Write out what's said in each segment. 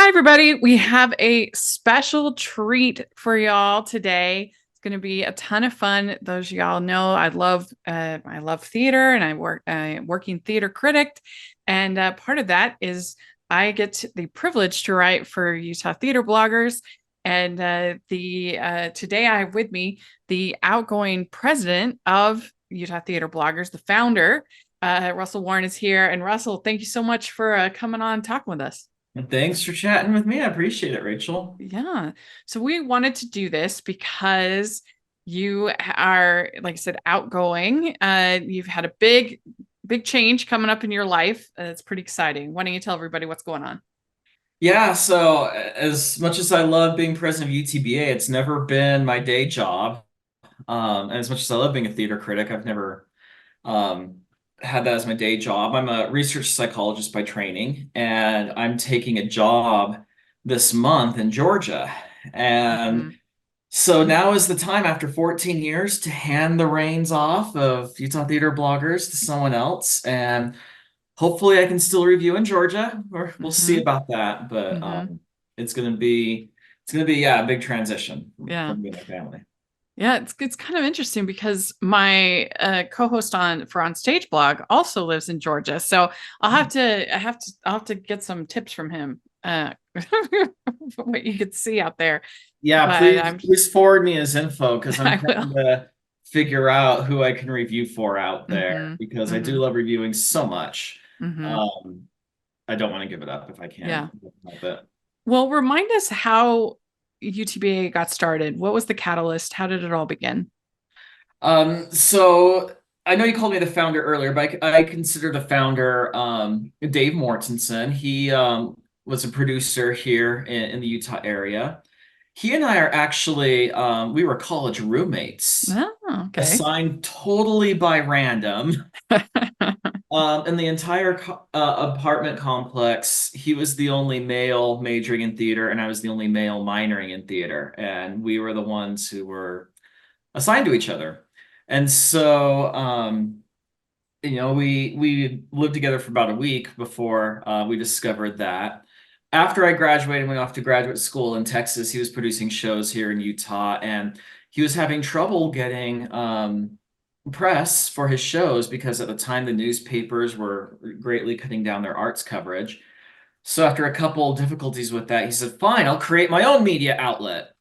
everybody. We have a special treat for y'all today. It's going to be a ton of fun. Those of y'all know I love theater, and I work working theater critic, and part of that is I get the privilege to write for Utah Theater Bloggers. And the today I have with me the outgoing president of Utah Theater Bloggers, the founder. Russell Warne is here, and Russell, thank you so much for coming on and talking with us. And thanks for chatting with me. I appreciate it, Rachel. Yeah. So we wanted to do this because you are, like I said, outgoing. You've had a big change coming up in your life. It's pretty exciting. Why don't you tell everybody what's going on? Yeah, so as much as I love being president of UTBA, it's never been my day job. And as much as I love being a theater critic, I've never um, had that as my day job. I'm a research psychologist by training, and I'm taking a job this month in Georgia. Hmm. And so now is the time after 14 years to hand the reins off of Utah Theater Bloggers to someone else. And hopefully I can still review in Georgia, or we'll see Hmm. about that. But Hmm. it's gonna be yeah, a big transition for Yeah. me and my family. Yeah, it's kind of interesting because my co-host on Stage Blog also lives in Georgia. So I'll have to get some tips from him what you could see out there. Yeah, But please I'm please forward me his info because I'm I will. trying to figure out who I can review for out there Hmm. because I do Hmm. love reviewing so much. Hmm. Um, I don't want to give it up if I Yeah. can help it. Well, remind us how UTBA got started. What was the catalyst? How did it all begin? So I know you called me the founder earlier, but I consider the founder Dave Mortensen. He was a producer here in the Utah area. He and I are actually we were college roommates, Oh, okay. assigned totally by random. In the entire apartment complex, he was the only male majoring in theater, and I was the only male minoring in theater, and we were the ones who were assigned to each other. And so, we lived together for about a week before we discovered that. After I graduated, went off to graduate school in Texas. He was producing shows here in Utah, and he was having trouble getting press for his shows because at the time the newspapers were greatly cutting down their arts coverage. So after a couple difficulties with that, he said, "Fine, I'll create my own media outlet."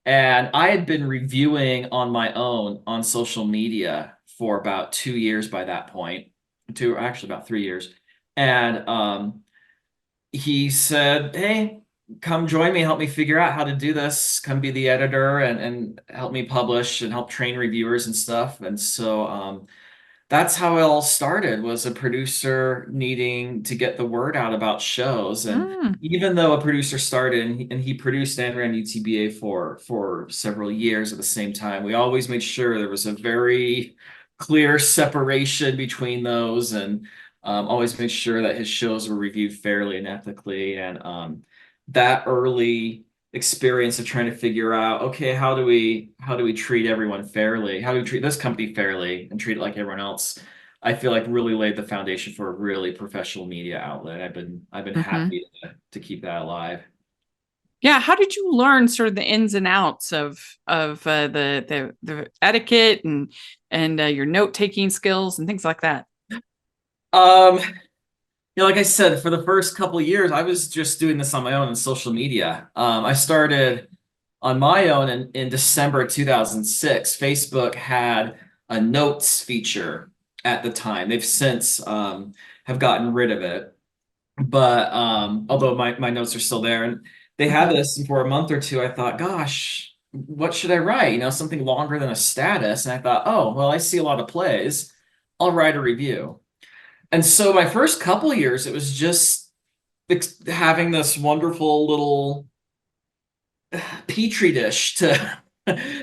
And I had been reviewing on my own on social media for about 2 years by that point, actually about 3 years. And he said, "Hey, come join me, help me figure out how to do this. Come be the editor and help me publish and help train reviewers and stuff." And so that's how it all started, was a producer needing to get the word out about shows. And Mm, even though a producer started and he produced and ran UTBA for several years at the same time, we always made sure there was a very clear separation between those, and always made sure that his shows were reviewed fairly and ethically. And that early experience of trying to figure out, okay, how do we treat everyone fairly? How do we treat this company fairly and treat it like everyone else? I feel like really laid the foundation for a really professional media outlet. I've been hmm. happy to keep that alive. Yeah, how did you learn sort of the ins and outs of the etiquette and your note taking skills and things like that? Um, like I said, for the first couple of years, I was just doing this on my own in social media. I started on my own in December 2006. Facebook had a notes feature at the time. They've since have gotten rid of it. But although my notes are still there, and they had Hmm. this for a month or two, I thought, gosh, what should I write? Something longer than a status. And I thought, oh, well, I see a lot of plays. I'll write a review. And so my first couple years, it was just having this wonderful little petri dish to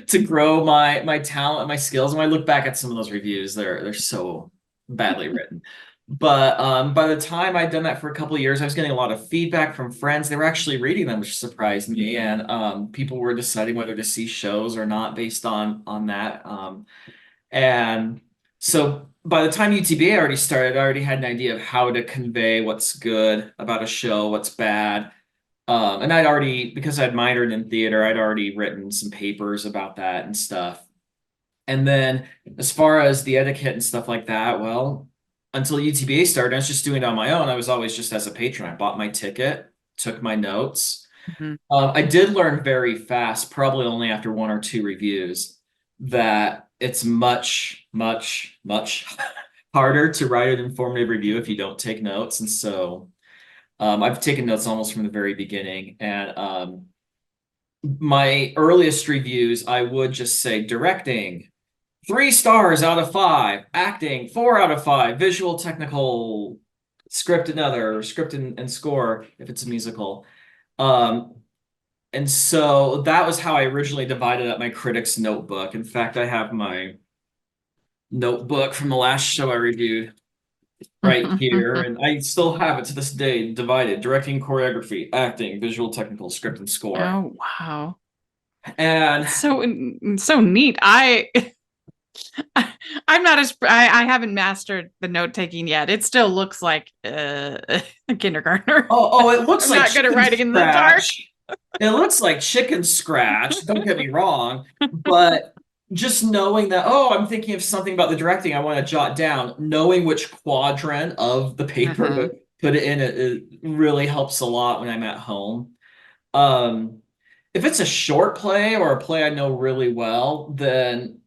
to grow my talent and my skills. And when I look back at some of those reviews, they're so badly written. But by the time I'd done that for a couple of years, I was getting a lot of feedback from friends. They were actually reading them, which surprised me. And people were deciding whether to see shows or not based on that. And so by the time UTBA already started, I already had an idea of how to convey what's good about a show, what's bad. And I'd already, because I'd minored in theater, I'd already written some papers about that and stuff. And then as far as the etiquette and stuff like that, well, until UTBA started, I was just doing it on my own. I was always just as a patron. I bought my ticket, took my notes. Mhm. I did learn very fast, probably only after one or two reviews, that it's much, much, much harder to write an informative review if you don't take notes. And so I've taken notes almost from the very beginning. And my earliest reviews, I would just say directing, 3 stars out of 5, acting, 4 out of 5, visual, technical, script, another, script and score if it's a musical. Um, and so that was how I originally divided up my critics notebook. In fact, I have my notebook from the last show I reviewed right here, and I still have it to this day divided: directing, choreography, acting, visual, technical, script, and score. Oh, wow. And That's so neat. I'm not as I haven't mastered the note taking yet. It still looks like a kindergartner. it looks I'm like not good at chicken writing in the dark. scratch. It looks like chicken scratch, don't get me wrong, but just knowing that, oh, I'm thinking of something about the directing I want to jot down, knowing which quadrant of the paper to Uh-huh. put it in, it really helps a lot when I'm at home. Um, if it's a short play or a play I know really well, then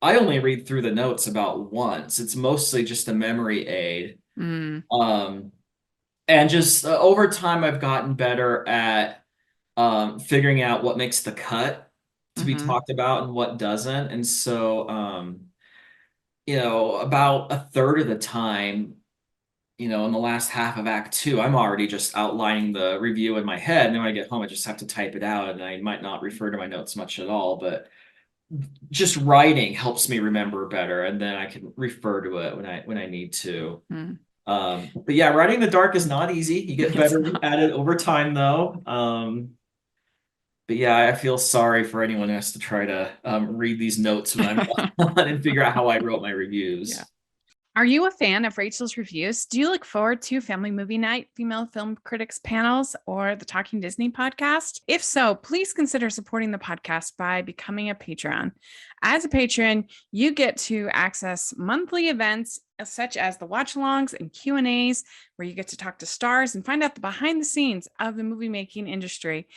I only read through the notes about once. It's mostly just a memory aid. Mm, Um, and just over time, I've gotten better at figuring out what makes the cut to be hmm talked about and what doesn't. And so, about a third of the time, in the last half of Act Two, I'm already just outlining the review in my head. And then when I get home, I just have to type it out, and I might not refer to my notes much at all. But just writing helps me remember better, and then I can refer to it when I need to. mm. But yeah, writing in the dark is not easy. You get It's better not. at it over time, though. But yeah, I feel sorry for anyone who has to try to read these notes when I'm gone and figure out how I wrote my Yeah. reviews. Are you a fan of Rachel's reviews? Do you look forward to Family Movie Night, Female Film Critics panels, or the Talking Disney podcast? If so, please consider supporting the podcast by becoming a Patreon. As a patron, you get to access monthly events such as the watch-alongs and Q&As, where you get to talk to stars and find out the behind the scenes of the movie making industry.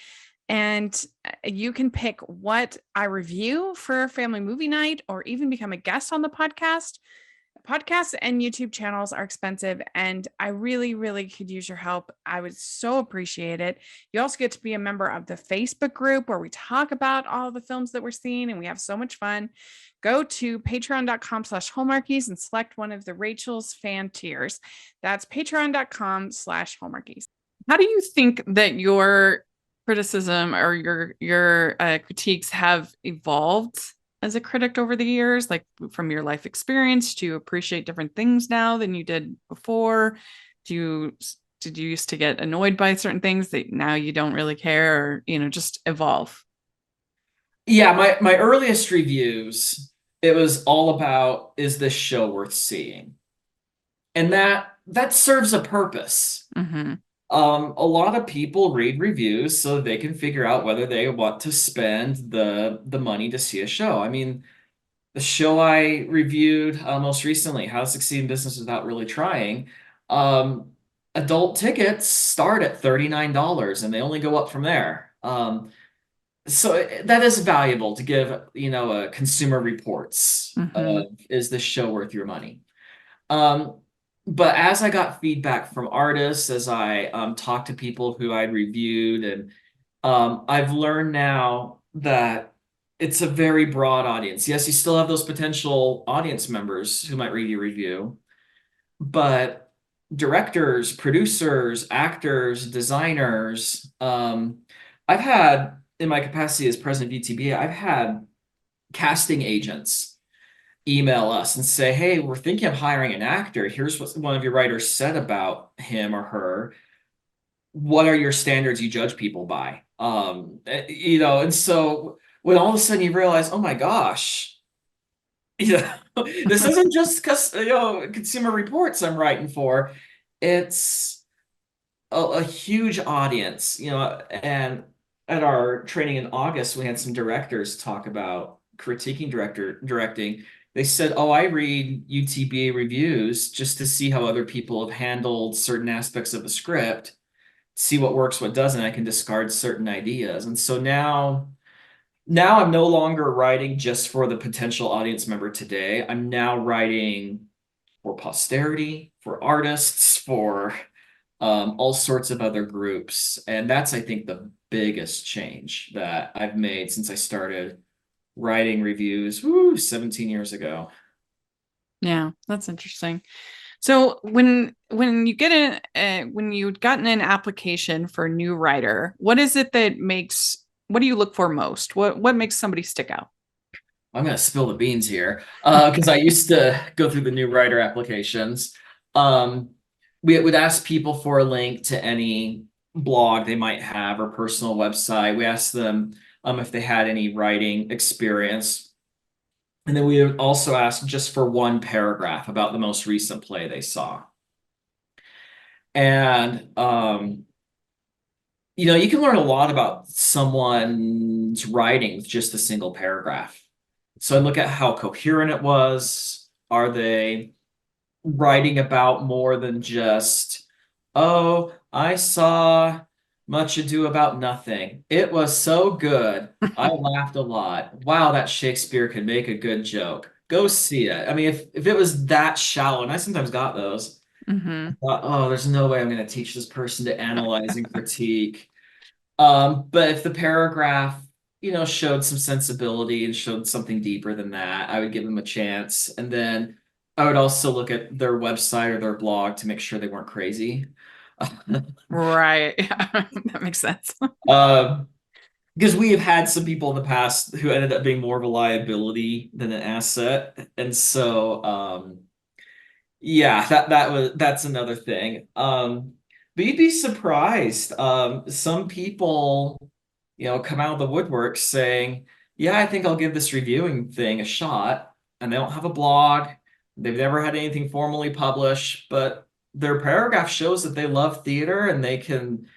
And you can pick what I review for Family Movie Night or even become a guest on the podcast. Podcasts and YouTube channels are expensive, and I really, really could use your help. I would so appreciate it. You also get to be a member of the Facebook group where we talk about all the films that we're seeing, and we have so much fun. Go to patreon.com/hallmarkies and select one of the Rachel's fan tiers. That's patreon.com/hallmarkies. How do you think that your criticism or your critiques have evolved as a critic over the years, like from your life experience? Do you appreciate different things now than you did before? Do you did you used to get annoyed by certain things that now you don't really care, or just evolve? Yeah, my earliest reviews, it was all about, is this show worth seeing? And that serves a purpose. Mm-hmm. A lot of people read reviews so they can figure out whether they want to spend the money to see a show. I mean, the show I reviewed most recently, How to Succeed in Business Without Really Trying, um, adult tickets start at $39 and they only go up from there. So that is valuable to give, consumer reports Mm-hmm. of, is this show worth your money? Um, but as I got feedback from artists, as I talked to people who I'd reviewed, and I've learned now that it's a very broad audience. Yes, you still have those potential audience members who might read your review, but directors, producers, actors, designers, I've had, in my capacity as president of UTBA, I've had casting agents email us and say, hey, we're thinking of hiring an actor. Here's what one of your writers said about him or her. What are your standards you judge people by? And so when all of a sudden you realize, oh my gosh, this isn't just because Consumer Reports I'm writing for. It's a huge audience, and at our training in August, we had some directors talk about critiquing directing. They said, "Oh, I read UTBA reviews just to see how other people have handled certain aspects of the script, see what works, what doesn't. I can discard certain ideas." And so now I'm no longer writing just for the potential audience member today. I'm now writing for posterity, for artists, for all sorts of other groups. And that's, I think, the biggest change that I've made since I started writing reviews, 17 years ago. Yeah, that's interesting. So when you get when you've gotten an application for a new writer, what is it that makes what do you look for most? What makes somebody stick out? I'm going to spill the beans here because I used to go through the new writer applications. Um, we would ask people for a link to any blog they might have or personal website. We asked them if they had any writing experience. And then we would also ask just for one paragraph about the most recent play they saw. And you can learn a lot about someone's writing with just a single paragraph. So I look at how coherent it was. Are they writing about more than just, "Oh, I saw Much Ado About Nothing. It was so good. I laughed a lot. Wow, that Shakespeare could make a good joke. Go see it." I mean, if it was that shallow, and I sometimes got those, I Hmm. thought, oh, there's no way I'm going to teach this person to analyze and critique. But if the paragraph, showed some sensibility and showed something deeper than that, I would give them a chance. And then I would also look at their website or their blog to make sure they weren't crazy. Right. Yeah, that makes sense. Um, because we have had some people in the past who ended up being more of a liability than an asset. And so, yeah, that's another thing. But you'd be surprised. Some people, come out of the woodwork saying, "Yeah, I think I'll give this reviewing thing a shot." And they don't have a blog. They've never had anything formally published, but their paragraph shows that they love theater and they can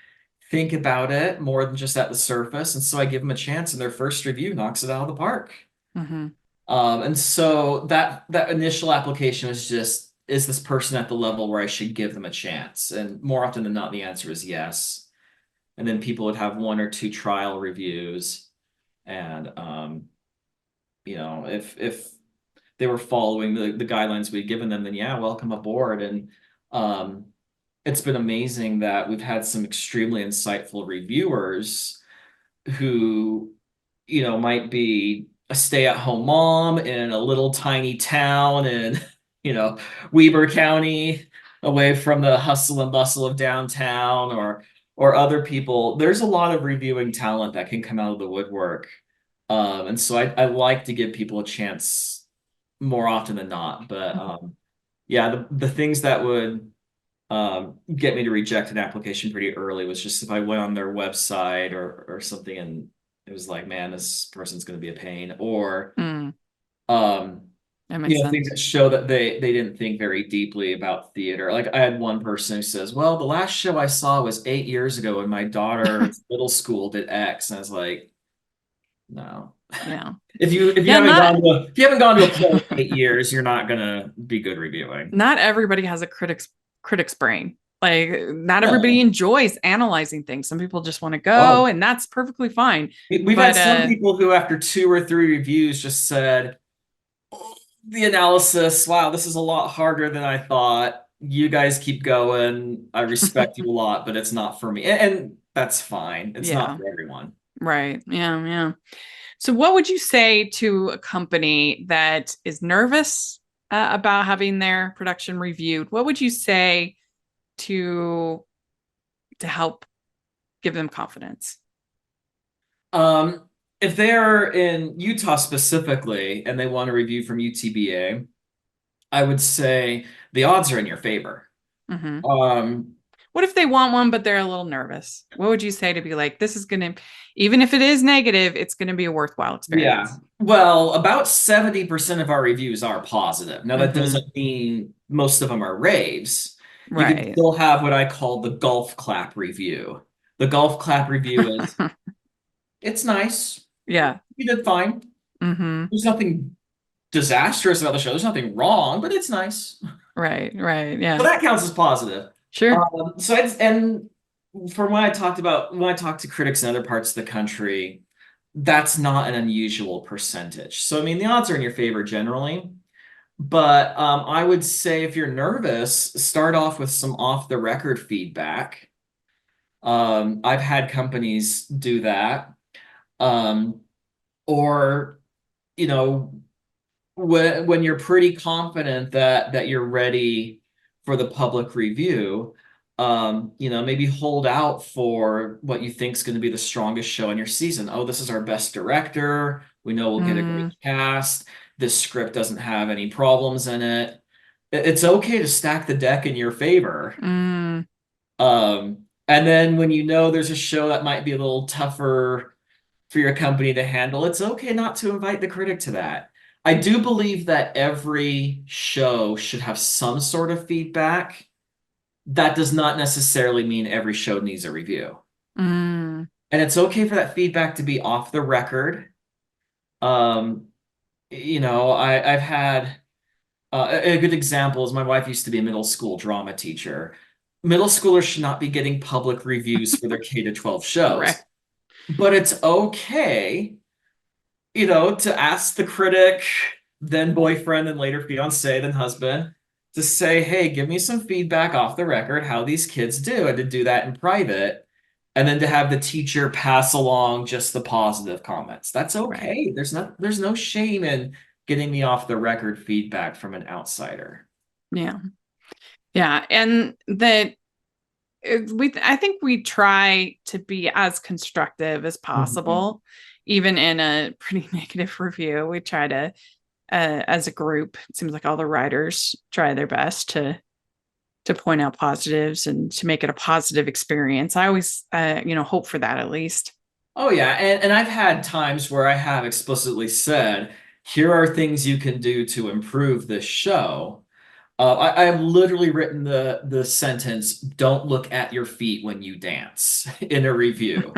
think about it more than just at the surface. And so I give them a chance, and their first review knocks it out of the park. Hmm. And so that initial application was just, is this person at the level where I should give them a chance? And more often than not, the answer is yes. And then people would have one or two trial reviews, and if they were following the guidelines we'd given them, then yeah, welcome aboard. And um, it's been amazing that we've had some extremely insightful reviewers who, might be a stay-at-home mom in a little tiny town in, Weber County, away from the hustle and bustle of downtown, or other people. There's a lot of reviewing talent that can come out of the woodwork. And so I like to give people a chance more often than not. But yeah, the things that would get me to reject an application pretty early was just if I went on their website or something and it was like, man, this person's going to be a pain, or Mm, um, that makes things sense. that show that they didn't think very deeply about theater. Like I had one person who says, "Well, the last show I saw was 8 years ago, and my daughter's middle school did X," and I was like, "No." Yeah. If you Yeah, haven't not gone to a play in 8 years, you're not gonna be good reviewing. not everybody has a critic's brain. Like not everybody No. enjoys analyzing things. Some people just want to go, Oh, and that's perfectly fine. we've had But some people who, after two or three reviews, just said, "Oh, the analysis, wow, this is a lot harder than I thought. You guys keep going. I respect you a lot, but it's not for me." And that's fine. It's not yeah, for everyone. right. Yeah, yeah. So what would you say to a company that is nervous about having their production reviewed? What would you say to help give them confidence? Um, if they're in Utah specifically and they want a review from UTBA, I would say the odds are in your favor. Hmm. Um, What if they want one, but they're a little nervous? What would you say to be like, this is going to, even if it is negative, it's going to be a worthwhile yeah. experience? Well, about 70% of our reviews are positive. Now, that Hmm. doesn't mean most of them are raves. You can Right. still have what I call the golf clap review. The golf clap review is, it's nice. Yeah. You did fine. Mm-hmm. There's nothing disastrous about the show. There's nothing wrong, but it's nice. Right. Right. So Yeah. that counts as positive. Sure. And from when I talked to critics in other parts of the country, that's not an unusual percentage. So I mean, the odds are in your favor generally. But I would say if you're nervous, start off with some off the record feedback. I've had companies do that. Um, or, you know, when you're pretty confident that you're ready for the public review, maybe hold out for what you think is going to be the strongest show in your season. Oh, this is our best director. We know we'll get a great Mm, cast. This script doesn't have any problems in it. It's okay to stack the deck in your favor. mm, And then when you know there's a show that might be a little tougher for your company to handle, it's okay not to invite the critic to that. I do believe that every show should have some sort of feedback. That does not necessarily mean every show needs a review. mm. And it's okay for that feedback to be off the record. Um, I've had a good example is my wife used to be a middle school drama teacher. Middle schoolers should not be getting public reviews for their K to 12 Right. shows, but it's okay to ask the critic, then boyfriend, and later fiance, then husband, to say, hey, give me some feedback off the record how these kids do, and to do that in private, and then to have the teacher pass along just the positive comments. That's Right. okay. There's no shame in getting the off the record feedback from an outsider. Yeah. Yeah. And I think we try to be as constructive as Mhm. possible, even in a pretty negative review. We try to, as a group, it seems like all the writers try their best to point out positives and to make it a positive experience. I always, hope for that at least. Oh yeah, and I've had times where I have explicitly said, here are things you can do to improve this show. I've literally written the sentence, "Don't look at your feet when you dance" in a review.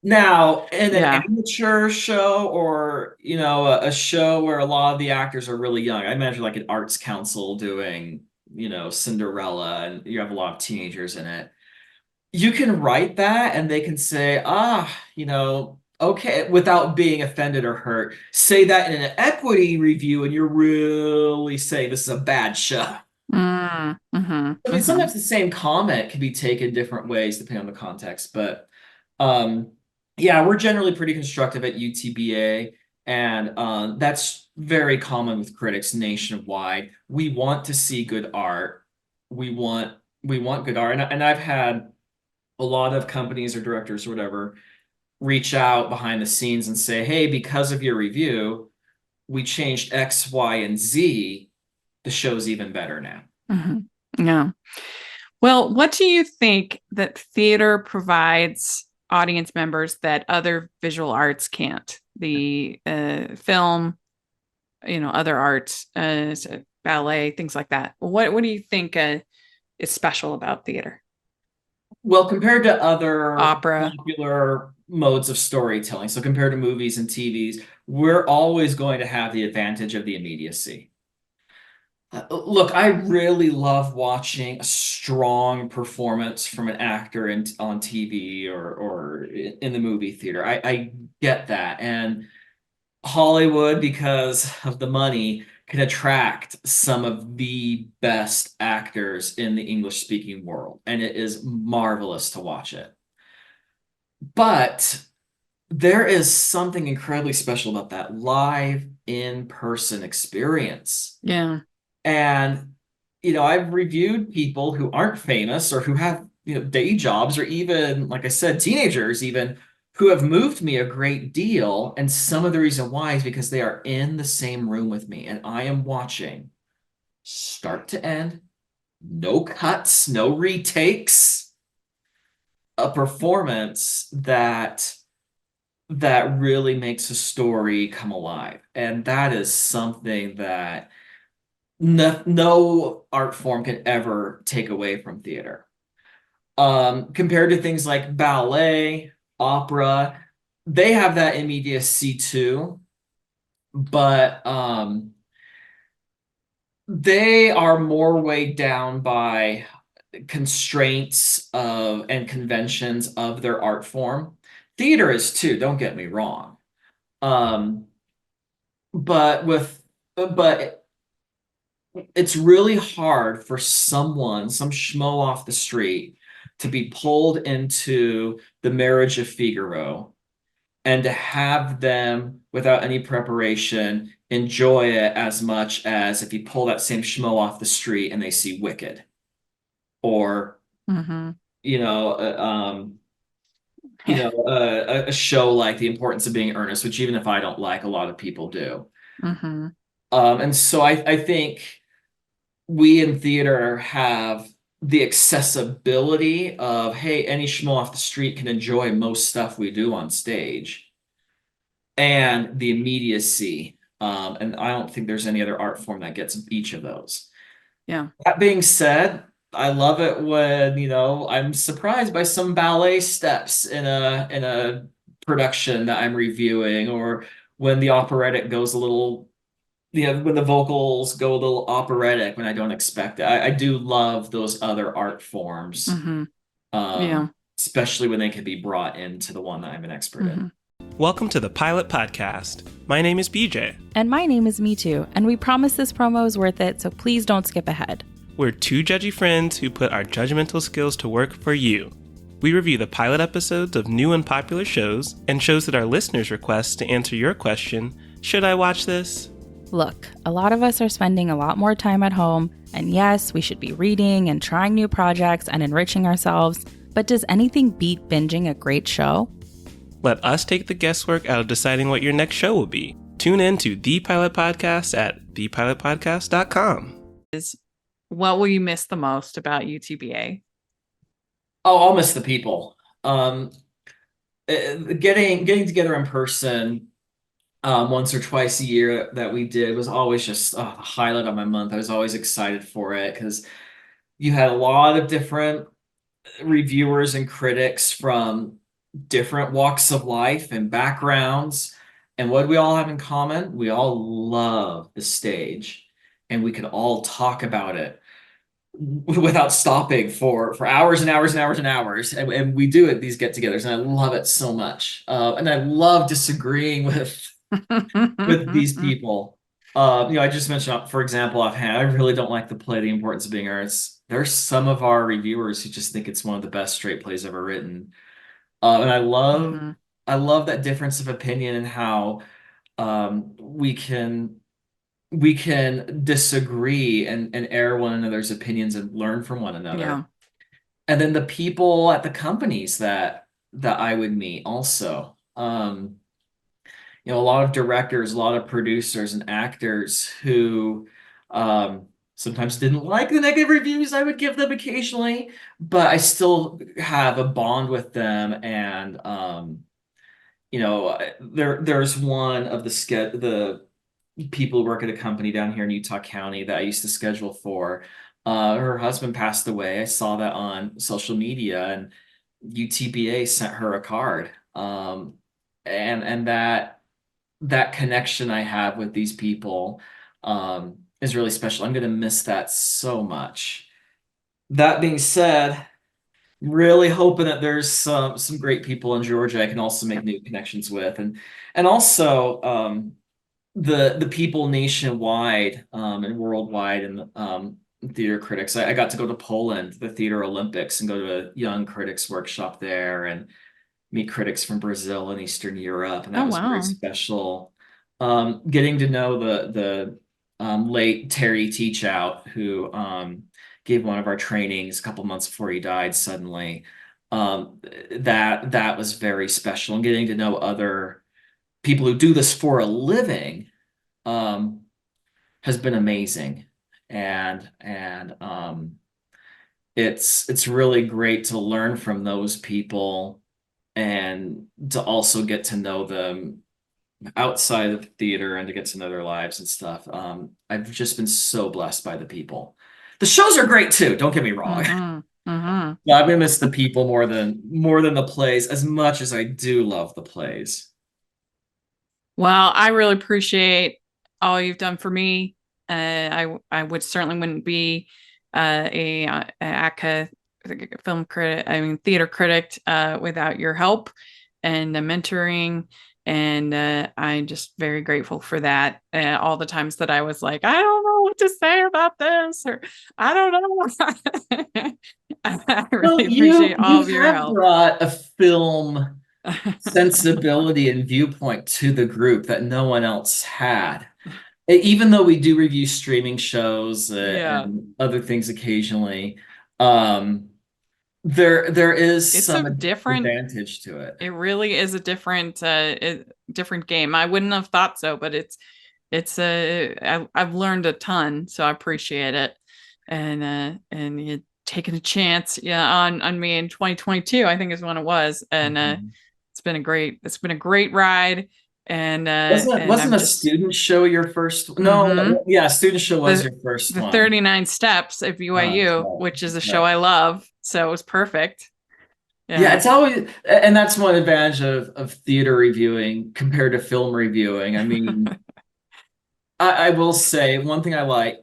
Now, in an Yeah. amateur show or a show where a lot of the actors are really young, I imagine like an arts council doing Cinderella, and you have a lot of teenagers in it. You can write that, and they can say, okay, without being offended or hurt. Say that in an equity review, and you're really saying this is a bad show. Mm, hmm I mean, hmm sometimes the same comment can be taken different ways depending on the context, but um, yeah, we're generally pretty constructive at UTBA, and that's very common with critics nationwide. We want to see good art. We want we want good art, and I've had a lot of companies or directors or whatever reach out behind the scenes and say, "Hey, because of your review, we changed X, Y, and Z. The show's even better now." hmm Yeah. Well, what do you think that theater provides audience members that other visual arts can't? The film, other arts, ballet, things like that. What do you think is special about theater? Well, compared to other Opera. popular modes of storytelling, so compared to movies and TVs, we're always going to have the advantage of the immediacy. Look, I really love watching a strong performance from an actor on TV or in the movie theater. I get that. And Hollywood, because of the money, can attract some of the best actors in the English speaking world. And it is marvelous to watch it. But there is something incredibly special about that live in-person experience. Yeah. And, I've reviewed people who aren't famous or who have, day jobs or even, like I said, teenagers even who have moved me a great deal. And some of the reason why is because they are in the same room with me and I am watching start to end, no cuts, no retakes, a performance that really makes a story come alive. And that is something that no art form can ever take away from theater. Compared to things like ballet, opera, they have that immediacy too, but they are more weighed down by constraints of and conventions of their art form. Theater is too, don't get me wrong. Um, but it's really hard for someone, some schmo off the street, to be pulled into the marriage of Figaro and to have them, without any preparation, enjoy it as much as if you pull that same schmo off the street and they see Wicked or, Mm-hmm. you know, a show like The Importance of Being Earnest, which even if I don't like, a lot of people do. Mm-hmm. And so I think we in theater have the accessibility of, hey, any schmo off the street can enjoy most stuff we do on stage, and the immediacy. And I don't think there's any other art form that gets each of those. Yeah. That being said, I love it when, I'm surprised by some ballet steps in a production that I'm reviewing, or when the operatic goes a little, when the vocals go a little operatic when I don't expect it. I do love those other art forms, Mm-hmm. um, Yeah. especially when they can be brought into the one that I'm an expert Mm-hmm. in. Welcome to the Pilot Podcast. My name is BJ. And my name is Me Too, and we promise this promo is worth it, so please don't skip ahead. We're two judgy friends who put our judgmental skills to work for you. We review the pilot episodes of new and popular shows and shows that our listeners request to answer your question, should I watch this? Look, a lot of us are spending a lot more time at home, and yes, we should be reading and trying new projects and enriching ourselves, but does anything beat binging a great show? Let us take the guesswork out of deciding what your next show will be. Tune in to The Pilot Podcast at thepilotpodcast.com. What will you miss the most about UTBA? Oh, I'll miss the people. Getting together in person once or twice a year that we did was always just the highlight of my month. I was always excited for it because you had a lot of different reviewers and critics from different walks of life and backgrounds. And what do we all have in common? We all love the stage, and we can all talk about it without stopping for hours and hours and hours and hours. And we do it, these get-togethers, and I love it so much. And I love disagreeing with these people. I just mentioned, for example, offhand, I really don't like the play The Importance of Being Earnest. There's some of our reviewers who just think it's one of the best straight plays ever written. And I love that difference of opinion and how we can disagree and air one another's opinions and learn from one another. Yeah. And then the people at the companies that I would meet also. A lot of directors, a lot of producers and actors who sometimes didn't like the negative reviews I would give them occasionally, but I still have a bond with them. And there's one of the people who work at a company down here in Utah County that I used to schedule for. Her husband passed away. I saw that on social media, and UTBA sent her a card. And that connection I have with these people is really special. I'm going to miss that so much. That being said, really hoping that there's some great people in Georgia I can also make new connections with, and also the people nationwide and worldwide, and theater critics. I got to go to Poland, the Theater Olympics, and go to a young critics workshop there, and meet critics from Brazil and Eastern Europe, and that Oh, was very wow. special. Getting to know the late Terry Teachout, who gave one of our trainings a couple months before he died suddenly. That was very special, and getting to know other people who do this for a living has been amazing, and it's really great to learn from those people and to also get to know them outside of theater and to get to know their lives and stuff. I've just been so blessed by the people. The shows are great too, don't get me wrong. Yeah, I'm gonna miss the people more than the plays, as much as I do love the plays. Well, I really appreciate all you've done for me. I would certainly wouldn't be a ACCA film critic, I mean theater critic, without your help and the mentoring. And I'm just very grateful for that. All the times that I was like, I don't know what to say about this, or I don't know. I Well, really you appreciate all you of your have help. brought a film sensibility and viewpoint to the group that no one else had. Even though we do review streaming shows Yeah. and other things occasionally, um, there is It's a some different, advantage to it. it really is a different game. I wouldn't have thought so, but I've learned a ton, so I appreciate it. And you taking a chance, yeah, on me in 2022, I think is when it was. And Mhm. it's been a great ride. And Wasn't I'm a just student show your first? mhm. No, yeah, student show was the your first the one. 39 steps at Oh, that's BYU, right. which is a That's show right. I love. So it was perfect. Yeah, Yeah. it's always, and that's one advantage of theater reviewing compared to film reviewing. I mean, I will say one thing I like,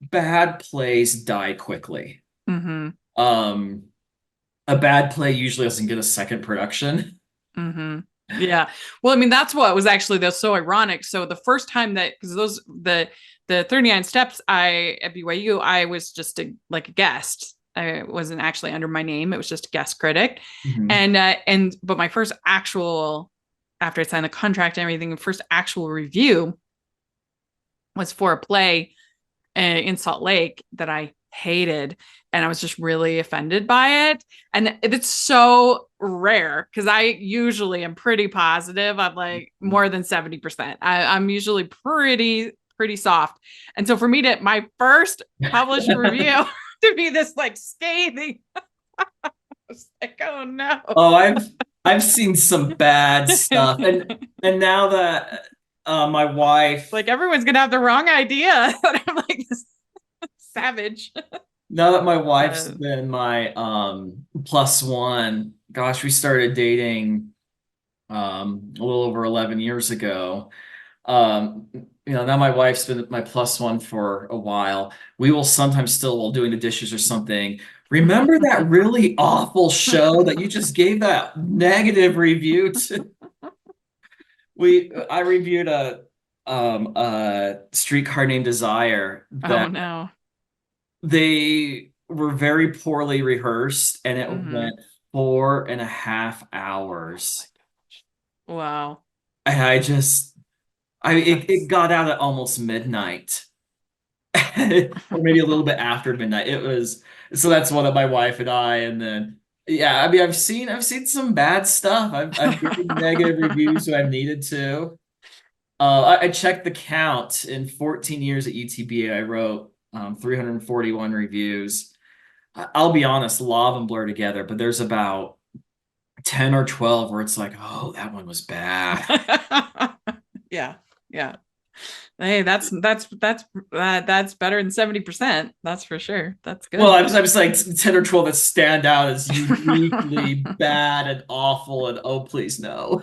bad plays die quickly. hmm Um, a bad play usually doesn't get a second production. hmm Yeah. Well, I mean, that's what was actually that's so ironic. So the first time that because the 39 steps at BYU, I was just like a guest. I wasn't actually under my name. It was just a guest critic. Mhm. And but my first actual after I signed the contract and everything, the first actual review was for a play in Salt Lake that I hated. And I was just really offended by it. And it's so rare because I usually am pretty positive. I'm like more than 70%. I'm usually pretty soft. And so for me to my first published review to be this like scathing, I was like, oh no. Oh, I've seen some bad stuff, and now that my wife, Like everyone's gonna have the wrong idea that I'm like this savage. now that my wife's Uh, been my plus one, gosh, we started dating a little over 11 years ago. Now my wife's been my plus one for a while. We will sometimes still, while doing the dishes or something, remember that really awful show that you just gave that negative review to? I reviewed a streetcar named Desire oh that no. they were very poorly rehearsed, and it hmm went 4.5 hours. Wow. And it That's got out at almost midnight. Or maybe a little bit after midnight. It was so that's one of my wife and I, and then yeah, I mean I've seen some bad stuff. I've given negative reviews when I've needed to. I checked the count in 14 years at UTBA. I wrote 341 reviews. I'll be honest, a lot of them blur together, but there's about 10 or 12 where it's like, oh, that one was bad. yeah. Yeah. Hey, that's better than 70%. That's for sure. That's Well, good. I was like 10 or 12 that stand out as uniquely bad and awful, and oh, please no.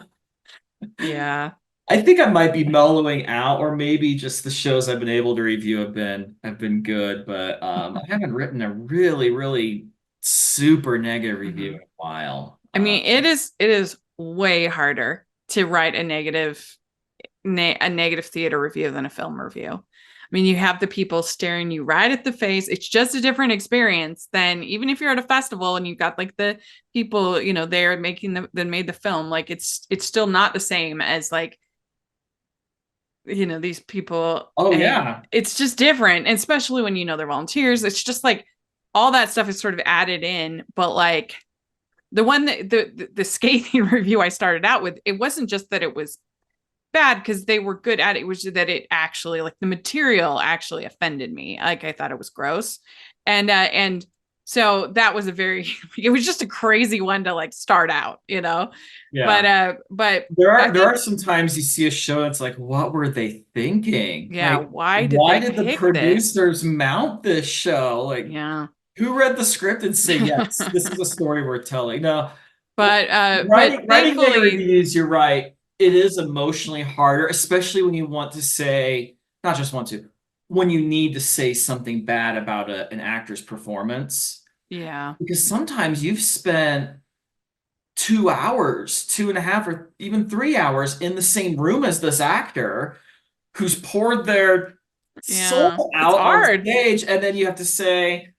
Yeah. I think I might be mellowing out, or maybe just the shows I've been able to review have been good, but I haven't written a really, really super negative review hmm in a while. I mean, it is way harder to write a negative theater review than a film review. I mean, you have the people staring you right at the face. It's just a different experience than even if you're at a festival and you've got like the people, they're making that made the film. Like it's still not the same as like, these people. Oh And yeah. it's just different, and especially when they're volunteers. It's just like all that stuff is sort of added in, but like the one that the scathing review I started out with, it wasn't just that it was bad because they were good at it. It was just that it actually like the material actually offended me. Like I thought it was gross. And So that was it was just a crazy one to like start out, Yeah. But There I are think, some times you see a show that's like, what were they thinking? yeah, Like, why did why they did the pick this? producers mount this show? Like, Yeah. who read the script and say, yes, this is a story worth telling? No, But writing negative thankfully, reviews, you're right. It is emotionally harder, especially when you want to say, not just want to, when you need to say something bad about an actor's performance. yeah. Because sometimes you've spent 2 hours, 2.5, or even 3 hours in the same room as this actor who's poured their Yeah. soul It's out on hard. stage, and then you have to say,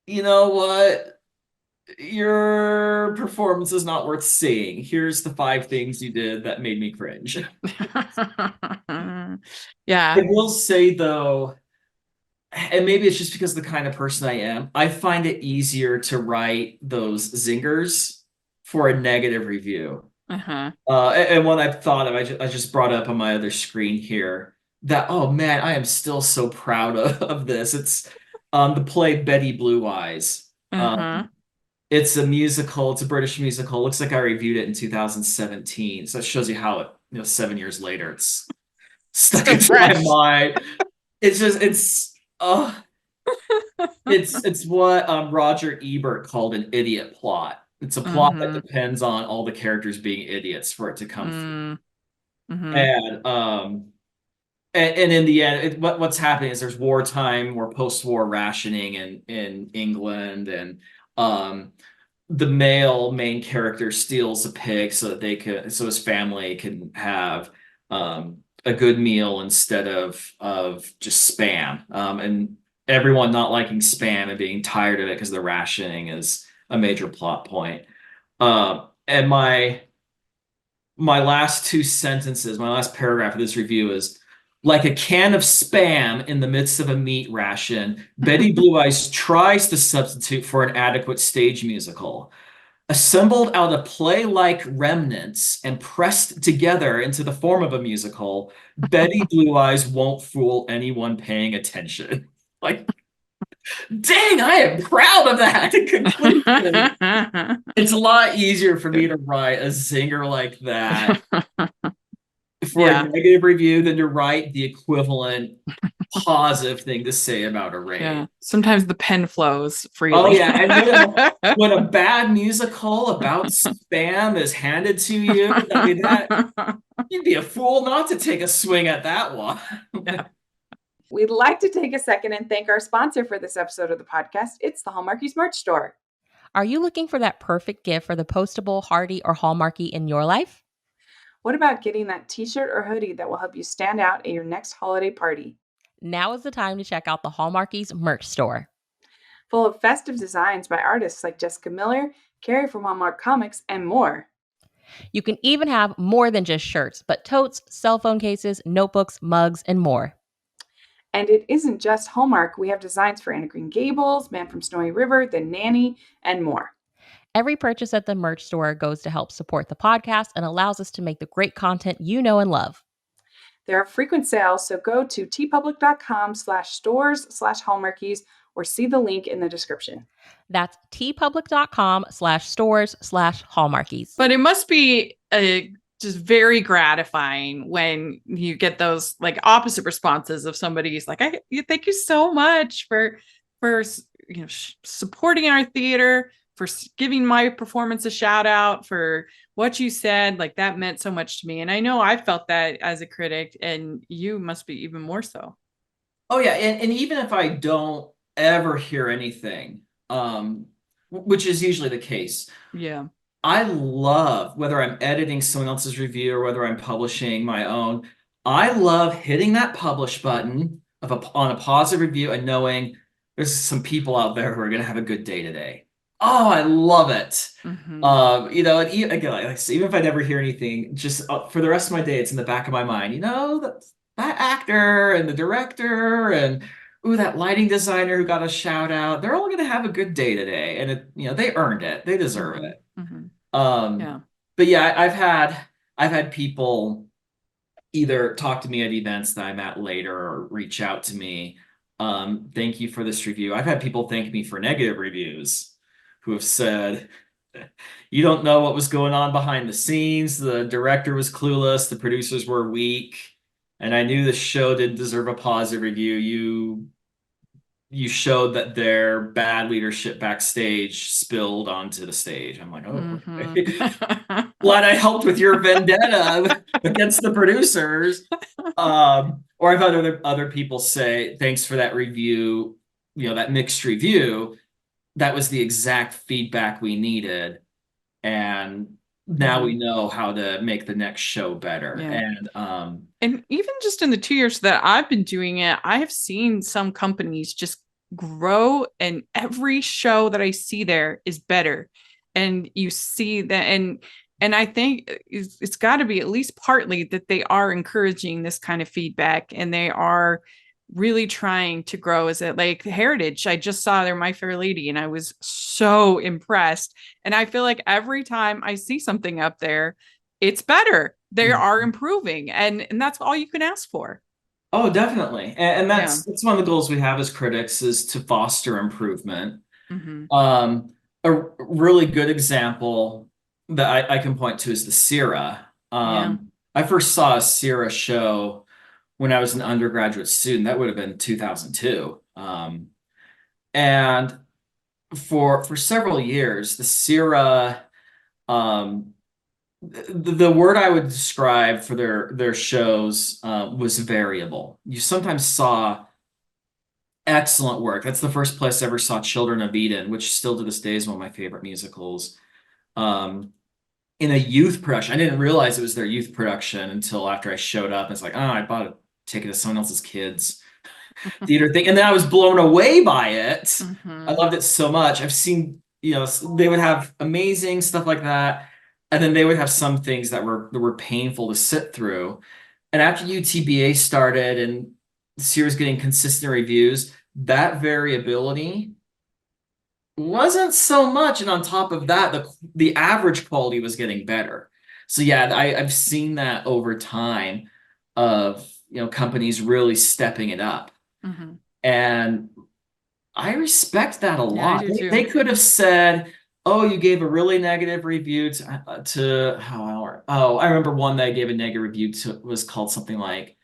you know what? Your performance is not worth seeing. Here's the 5 things you did that made me cringe. I Yeah. will say though, and maybe it's just because of the kind of person I am, I find it easier to write those zingers for a negative review. Uh-huh. And one I've thought of, I just brought up on my other screen here that, oh man, I am still so proud of this. It's the play Betty Blue Eyes. Uh-huh. It's a musical. It's a British musical. Looks like I reviewed it in 2017. So it shows you how 7 years later, it's stuck So into my fresh. mind. Uh, it's what Roger Ebert called an idiot plot. It's a plot that Mm-hmm. depends on all the characters being idiots for it to come through. Mm-hmm. And and in the end, what's happening is there's wartime or post-war rationing in England, and um, the male main character steals a pig so his family can have a good meal instead of just spam. And everyone not liking spam and being tired of it because the rationing is a major plot point. And my last 2 sentences, my last paragraph of this review is like a can of spam in the midst of a meat ration. Betty Blue Eyes tries to substitute for an adequate stage musical. Assembled out of play-like remnants and pressed together into the form of a musical, Betty Blue Eyes won't fool anyone paying attention. Like, dang, I am proud of that conclusion. It's a lot easier for me to write a zinger like that for a Yeah. negative review than to write the equivalent positive thing to say about a rave. Yeah. Sometimes the pen flows Oh freely. yeah, and when a bad musical about spam is handed to you, I mean that you'd be a fool not to take a swing at that one. Yeah. We'd like to take a second and thank our sponsor for this episode of the podcast. It's the Hallmarkies merch store. Are you looking for that perfect gift for the postable, hardy, or Hallmarky in your life? What about getting that t-shirt or hoodie that will help you stand out at your next holiday party? Now is the time to check out the Hallmarkies merch store. Full of festive designs by artists like Jessica Miller, Carrie from Hallmark Comics, and more. You can even have more than just shirts, but totes, cell phone cases, notebooks, mugs, and more. And it isn't just Hallmark. We have designs for Anna Green Gables, Man from Snowy River, The Nanny, and more. Every purchase at the merch store goes to help support the podcast and allows us to make the great content you know and love. There are frequent sales, so go to tpublic.com/stores/hallmarkies or see the link in the description. That's tpublic.com/stores/hallmarkies. But it must be just very gratifying when you get those like opposite responses of somebody's like, thank you so much for supporting our theater, for giving my performance a shout out, for what you said. Like that meant so much to me. And I know I felt that as a critic, and you must be even more so. Oh yeah, and even if I don't ever hear anything, which is usually the case, Yeah. I love whether I'm editing someone else's review or whether I'm publishing my own. I love hitting that publish button on a positive review and knowing there's some people out there who are going to have a good day today. Oh, I love it. Mm-hmm. And again, like I said, even if I never hear anything, just for the rest of my day, it's in the back of my mind. That actor and the director and ooh, that lighting designer who got a shout out. They're all going to have a good day today, and they earned it. They deserve Mm-hmm. it. Mm-hmm. Um, Yeah. but yeah, I've had people either talk to me at events that I'm at later or reach out to me Thank you for this review. I've had people thank me for negative reviews who have said, you don't know what was going on behind the scenes. The director was clueless. The producers were weak. And I knew the show didn't deserve a positive review. You showed that their bad leadership backstage spilled onto the stage. I'm like, oh, okay. Glad I helped with your vendetta against the producers. Or I've had other people say, thanks for that review, that mixed review. That was the exact feedback we needed. And now we know how to make the next show better. Yeah. And even just in the 2 years that I've been doing it, I have seen some companies just grow, and every show that I see there is better. And you see that, and I think it's got to be at least partly that they are encouraging this kind of feedback, and they are really trying to grow as it like Heritage. I just saw their My Fair Lady and I was so impressed. And I feel like every time I see something up there, it's better. They are improving, and that's all you can ask for. Oh, definitely. And that's one of the goals we have as critics, is to foster improvement. A really good example that I can point to is the Sierra. I first saw a Sierra show when I was an undergraduate student. That would have been 2002. And for several years, the Sierra, the word I would describe for their shows was variable. You sometimes saw excellent work. That's the first place I ever saw Children of Eden, which still to this day is one of my favorite musicals. In a youth production. I didn't realize it was their youth production until after I showed up. It's like, oh, I bought a ticket to someone else's kids theater thing. And then I was blown away by it. I loved it so much. I've seen, they would have amazing stuff like that. And then they would have some things that were painful to sit through. And after UTBA started and the series getting consistent reviews, that variability wasn't so much. And on top of that, the average quality was getting better. So yeah, I've seen that over time of, companies really stepping it up. And I respect that a lot. They could have said, oh, you gave a really negative review I remember one that I gave a negative review to was called something like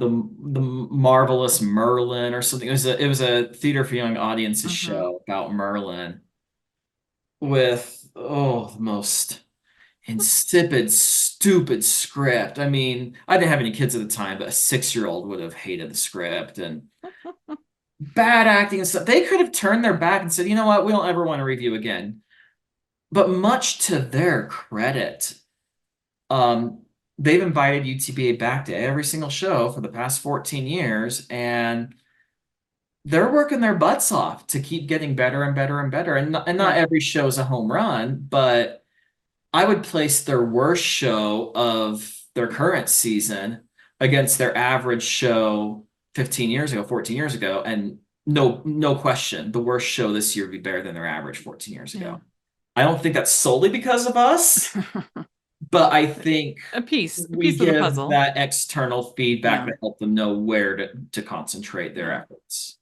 the Marvelous Merlin or something. It was a theater for young audiences show about Merlin with the most insipid, stupid script. I mean, I didn't have any kids at the time, but a 6-year-old would have hated the script and bad acting and stuff. They could have turned their back and said, you know what, we don't ever want to review again. But much to their credit, they've invited UTBA back to every single show for the past 14 years, and they're working their butts off to keep getting better and better and better. And not every show is a home run, but I would place their worst show of their current season against their average show 15 years ago, 14 years ago, and no question, the worst show this year would be better than their average 14 years ago. I don't think that's solely because of us. But I think a piece we of the give puzzle. that external feedback to help them know where to concentrate their efforts.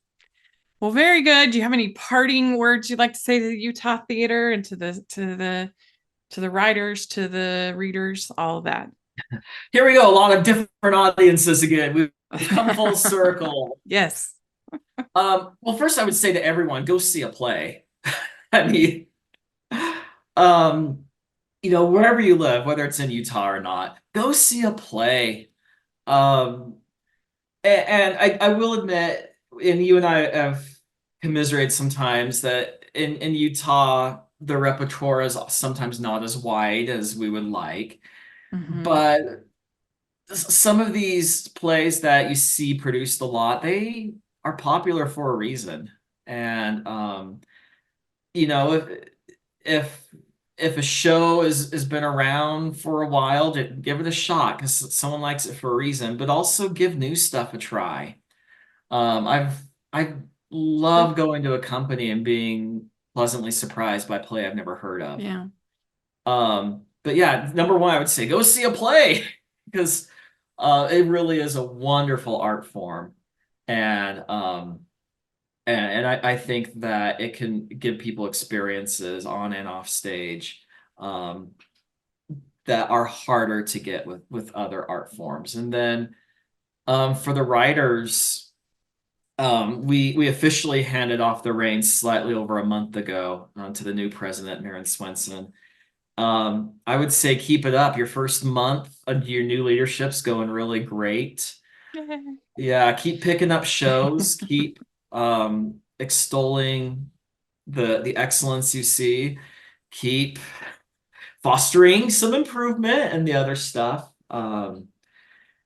Well, very good. Do you have any parting words you'd like to say to the Utah Theater and to the writers, to the readers, all of that? Here we go. A lot of different audiences again. We've come full circle. Yes. Well, first I would say to everyone, go see a play. I mean, wherever you live, whether it's in Utah or not, go see a play. And I will admit, and you and I have commiserated sometimes that in Utah, the repertoire is sometimes not as wide as we would like. But some of these plays that you see produced a lot, they are popular for a reason. And, if a show has been around for a while, give it a shot because someone likes it for a reason, but also give new stuff a try. I love going to a company and being pleasantly surprised by a play I've never heard of. Yeah. But yeah, number one, I would say go see a play because it really is a wonderful art form. And I think that it can give people experiences on and off stage that are harder to get with other art forms. And then for the writers, we officially handed off the reins slightly over a month ago to the new president, Maren Swenson. I would say keep it up. Your first month of your new leadership's going really great. Yeah, keep picking up shows, keep extolling the excellence you see, keep fostering some improvement and the other stuff. And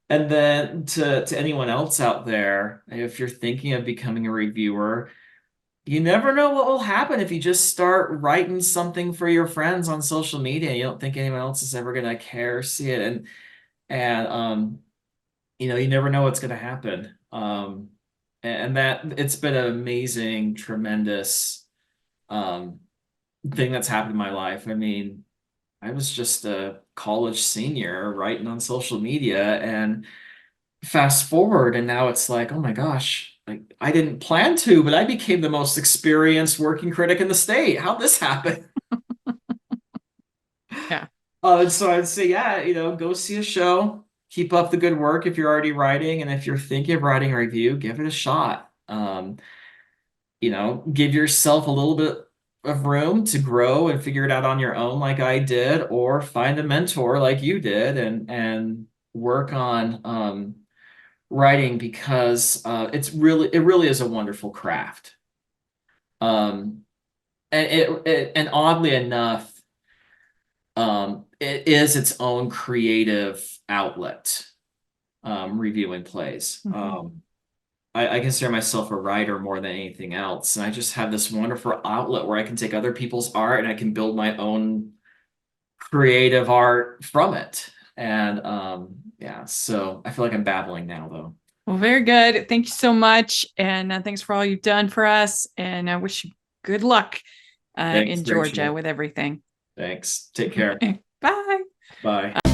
then to anyone else out there, if you're thinking of becoming a reviewer, you never know what will happen if you just start writing something for your friends on social media. You don't think anyone else is ever gonna care or see it, and you never know what's gonna happen. And that it's been an amazing, tremendous thing that's happened in my life. I mean, I was just a college senior writing on social media, and fast forward, and now it's like, oh my gosh, like I didn't plan to, but I became the most experienced working critic in the state. How'd this happen? Yeah. So I'd say, yeah, go see a show, keep up the good work if you're already writing, and if you're thinking of writing a review, give it a shot. Give yourself a little bit of room to grow and figure it out on your own like I did, or find a mentor like you did and work on writing, because it really is a wonderful craft. And and oddly enough, it is its own creative outlet, reviewing plays. I consider myself a writer more than anything else. And I just have this wonderful outlet where I can take other people's art and I can build my own creative art from it. And yeah, so I feel like I'm babbling now, though. Well, very good. Thank you so much. And thanks for all you've done for us. And I wish you good luck Thanks, in Georgia Rachel. with everything. Thanks. Take care. Bye. Bye.